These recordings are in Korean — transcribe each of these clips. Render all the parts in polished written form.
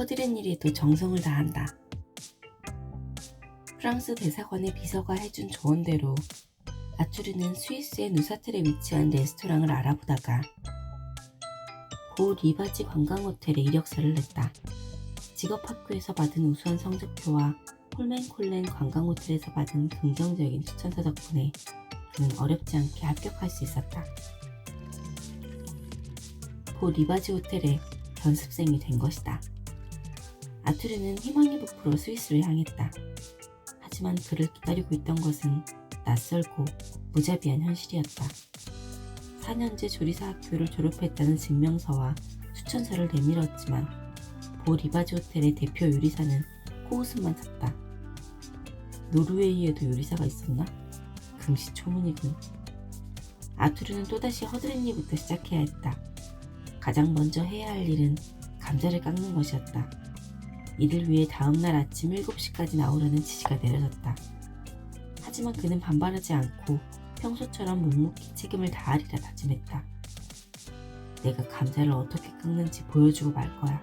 허드렛 일에도 정성을 다한다. 프랑스 대사관의 비서가 해준 조언대로 아투르는 스위스의 누사틀에 위치한 레스토랑을 알아보다가 고 리바지 관광호텔에 이력서를 냈다. 직업학교에서 받은 우수한 성적표와 홀멘콜렌 관광호텔에서 받은 긍정적인 추천서 덕분에 그는 어렵지 않게 합격할 수 있었다. 고 리바지 호텔에 견습생이 된 것이다. 아투르는 희망이 부풀어 스위스로 향했다. 하지만 그를 기다리고 있던 것은 낯설고 무자비한 현실이었다. 4년제 조리사 학교를 졸업했다는 증명서와 추천서를 내밀었지만 고 리바지 호텔의 대표 요리사는 코웃음만 쳤다. 노르웨이에도 요리사가 있었나? 금시초문이군. 아투르는 또다시 허드렛일부터 시작해야 했다. 가장 먼저 해야 할 일은 감자를 깎는 것이었다. 이를 위해 다음날 아침 7시까지 나오라는 지시가 내려졌다. 하지만 그는 반발하지 않고 평소처럼 묵묵히 책임을 다하리라 다짐했다. 내가 감자를 어떻게 깎는지 보여주고 말 거야.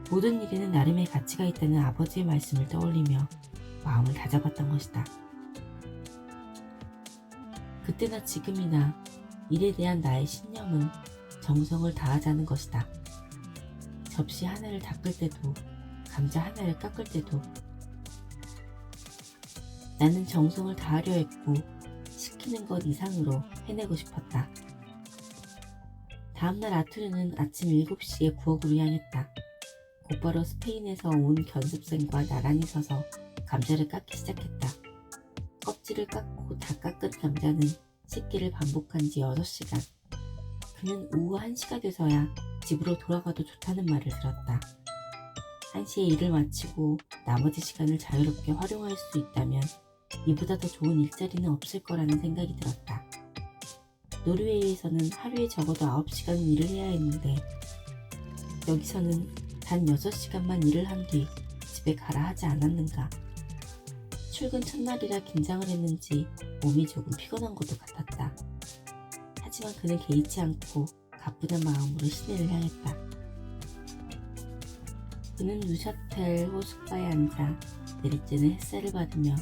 모든 일에는 나름의 가치가 있다는 아버지의 말씀을 떠올리며 마음을 다잡았던 것이다. 그때나 지금이나 일에 대한 나의 신념은 정성을 다하자는 것이다. 접시 하나를 닦을 때도 감자 하나를 깎을 때도 나는 정성을 다하려 했고 시키는 것 이상으로 해내고 싶었다. 다음날 아투르는 아침 7시에 부엌으로 향했다. 곧바로 스페인에서 온 견습생과 나란히 서서 감자를 깎기 시작했다. 껍질을 깎고 다 깎은 감자는 씻기를 반복한 지 6시간. 그는 오후 1시가 돼서야 집으로 돌아가도 좋다는 말을 들었다. 1시에 일을 마치고 나머지 시간을 자유롭게 활용할 수 있다면 이보다 더 좋은 일자리는 없을 거라는 생각이 들었다. 노르웨이에서는 하루에 적어도 9시간은 일을 해야 했는데 여기서는 단 6시간만 일을 한 뒤 집에 가라 하지 않았는가. 출근 첫날이라 긴장을 했는지 몸이 조금 피곤한 것도 같았다. 하지만 그는 개의치 않고 가뿐한 마음으로 시내를 향했다. 그는 누샤텔 호숫가에 앉아 내리쬐는 햇살을 받으며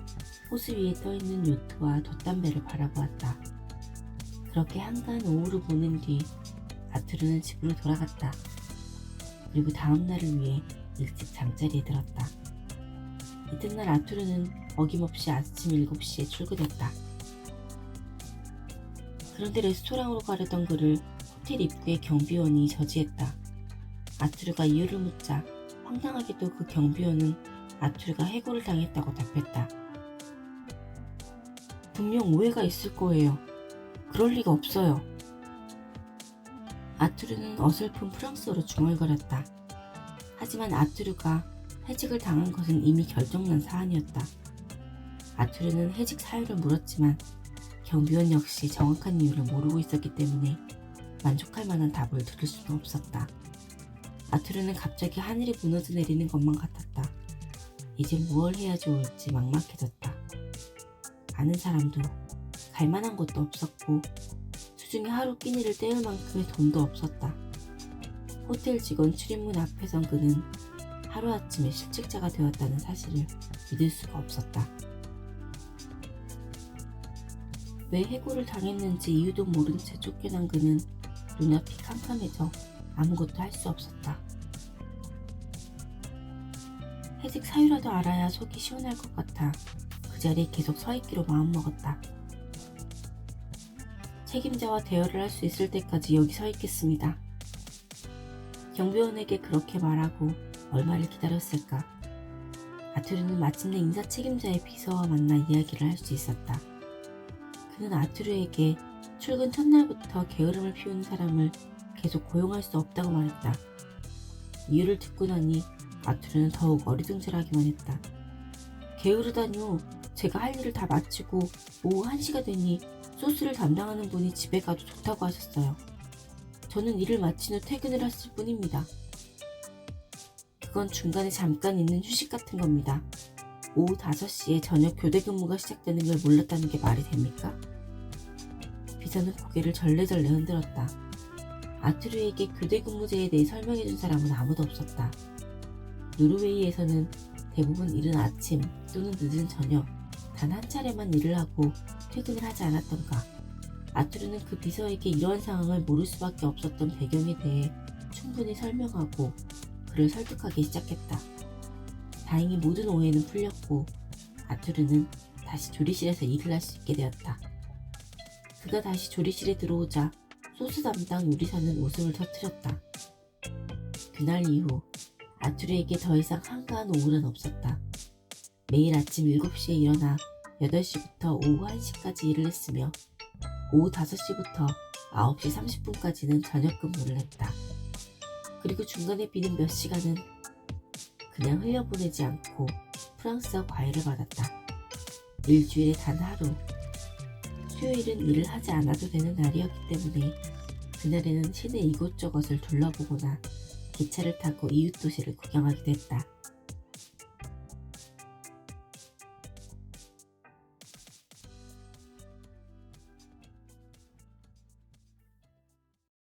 호수 위에 떠있는 요트와 돛담배를 바라보았다. 그렇게 한가한 오후를 보낸 뒤 아투르는 집으로 돌아갔다. 그리고 다음 날을 위해 일찍 잠자리에 들었다. 이튿날 아투르는 어김없이 아침 7시에 출근했다. 그런데 레스토랑으로 가려던 그를 호텔 입구의 경비원이 저지했다. 아투르가 이유를 묻자 황당하게도 그 경비원은 아투르가 해고를 당했다고 답했다. 분명 오해가 있을 거예요. 그럴 리가 없어요. 아투르는 어설픈 프랑스어로 중얼거렸다. 하지만 아투르가 해직을 당한 것은 이미 결정난 사안이었다. 아투르는 해직 사유를 물었지만 경비원 역시 정확한 이유를 모르고 있었기 때문에 만족할 만한 답을 들을 수는 없었다. 아투르는 갑자기 하늘이 무너져 내리는 것만 같았다. 이제 무얼 해야 좋을지 막막해졌다. 아는 사람도 갈만한 곳도 없었고 수중에 하루 끼니를 때울 만큼의 돈도 없었다. 호텔 직원 출입문 앞에선 그는 하루아침에 실직자가 되었다는 사실을 믿을 수가 없었다. 왜 해고를 당했는지 이유도 모른 채 쫓겨난 그는 눈앞이 캄캄해져 아무것도 할 수 없었다. 해직 사유라도 알아야 속이 시원할 것 같아 그 자리에 계속 서 있기로 마음먹었다. 책임자와 대화를 할 수 있을 때까지 여기 서 있겠습니다. 경비원에게 그렇게 말하고 얼마를 기다렸을까. 아투르는 마침내 인사 책임자의 비서와 만나 이야기를 할 수 있었다. 그는 아투르에게 출근 첫날부터 게으름을 피우는 사람을 계속 고용할 수 없다고 말했다. 이유를 듣고 나니 아투르는 더욱 어리둥절하기만 했다. 게으르다뇨. 제가 할 일을 다 마치고 오후 1시가 되니 소스를 담당하는 분이 집에 가도 좋다고 하셨어요. 저는 일을 마친 후 퇴근을 했을 뿐입니다. 그건 중간에 잠깐 있는 휴식 같은 겁니다. 오후 5시에 저녁 교대 근무가 시작되는 걸 몰랐다는 게 말이 됩니까? 비서는 고개를 절레절레 흔들었다. 아투르에게 교대 근무제에 대해 설명해준 사람은 아무도 없었다. 노르웨이에서는 대부분 이른 아침 또는 늦은 저녁 단 한 차례만 일을 하고 퇴근을 하지 않았던가. 아투르는 그 비서에게 이러한 상황을 모를 수밖에 없었던 배경에 대해 충분히 설명하고 그를 설득하기 시작했다. 다행히 모든 오해는 풀렸고 아투르는 다시 조리실에서 일을 할 수 있게 되었다. 그가 다시 조리실에 들어오자 소스 담당 요리사는 웃음을 터뜨렸다. 그날 이후 아투르에게 더 이상 한가한 오후는 없었다. 매일 아침 7시에 일어나 8시부터 오후 1시까지 일을 했으며 오후 5시부터 9시 30분까지는 저녁 근무를 했다. 그리고 중간에 비는 몇 시간은 그냥 흘려보내지 않고 프랑스어 과외를 받았다. 일주일에 단 하루, 수요일은 일을 하지 않아도 되는 날이었기 때문에 그날에는 시내 이곳저곳을 둘러보거나 기차를 타고 이웃 도시를 구경하기도 했다.